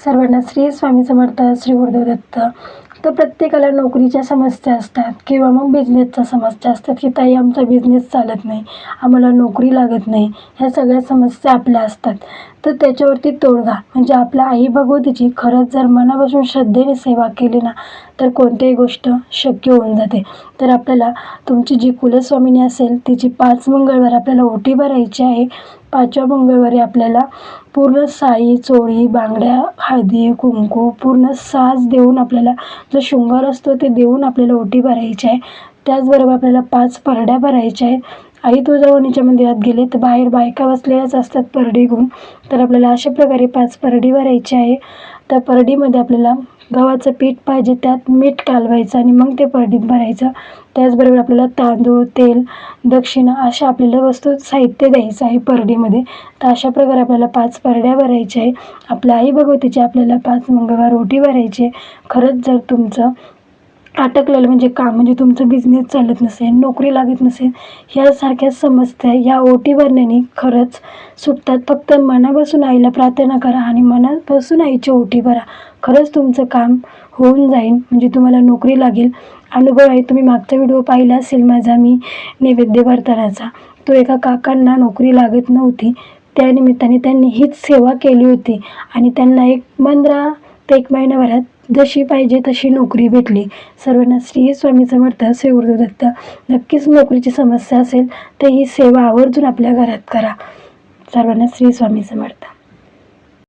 सर्वांना श्री स्वामी समर्थ, श्री गुरुदेव दत्त. तर प्रत्येकाला नोकरीच्या समस्या असतात किंवा मग बिझनेसच्या समस्या असतात की ताई आमचा बिझनेस चालत नाही, आम्हाला नोकरी लागत नाही. ह्या सगळ्या समस्या आपल्या असतात. तर त्याच्यावरती तोडगा म्हणजे आपल्या आई भगवतीची खरंच जर मनापासून श्रद्धेने सेवा केली ना तर कोणतीही गोष्ट शक्य होऊन जाते. तर आपल्याला तुमची जी कुलस्वामिनी असेल तिची 5 मंगळवार आपल्याला ओटी भरायची आहे. 5व्या मंगळवारी आपल्याला पूर्ण साई, चोळी, बांगड्या, हळदी, कुंकू पूर्ण साज देऊन आपल्याला जो शृंगार असतो ते देऊन आपल्याला ओटी भरायची आहे. त्याचबरोबर आपल्याला 5 परड्या भरायच्या आहेत. आई तुळजाभवानीच्या मंदिरात गेले तर बाहेर बायका बसलेल्याच असतात परडी घेऊन. तर आपल्याला अशा प्रकारे 5 परडी भरायची आहे. त्या परडीमध्ये आपल्याला गव्हाचं पीठ पाहिजे, त्यात मीठ कालवायचं आणि मग ते परडीत भरायचं. त्याचबरोबर आपल्याला तांदूळ, तेल, दक्षिणा अशा आपल्याला वस्तू साहित्य द्यायचं आहे परडीमध्ये. तर अशा प्रकारे आपल्याला 5 परड्या भरायच्या आहे. आपल्या आई भगवतीची आपल्याला 5 मंगळवार ओटी भरायची आहे. खरंच जर तुमचं अटकलेलं म्हणजे काम म्हणजे तुमचं बिझनेस चालत नसेल, नोकरी लागत नसेल, ह्यासारख्या समस्या ह्या ओटी भरण्याने खरंच सुटतात. फक्त मनापासून आईला प्रार्थना करा आणि मनापासून आईची ओटी भरा. खरंच तुमचं काम होऊन जाईल म्हणजे तुम्हाला नोकरी लागेल. अनुभव आहे, तुम्ही मागचा व्हिडिओ पाहिला असेल माझा मी नैवेद्य भरतानाचा. तो एका काकांना नोकरी लागत नव्हती, त्यानिमित्ताने त्यांनी हीच सेवा केली होती आणि त्यांना 15 ते 1 महिन्याभरात जशी पाहिजे तशी नोकरी भेटली. सर्वांना श्री स्वामी समर्थ, श्री गुरुदेव दत्त. नक्कीच नोकरीची समस्या असेल तर ही सेवा आवर्जून आपल्या घरात करा. सर्वांना श्री स्वामी समर्थ.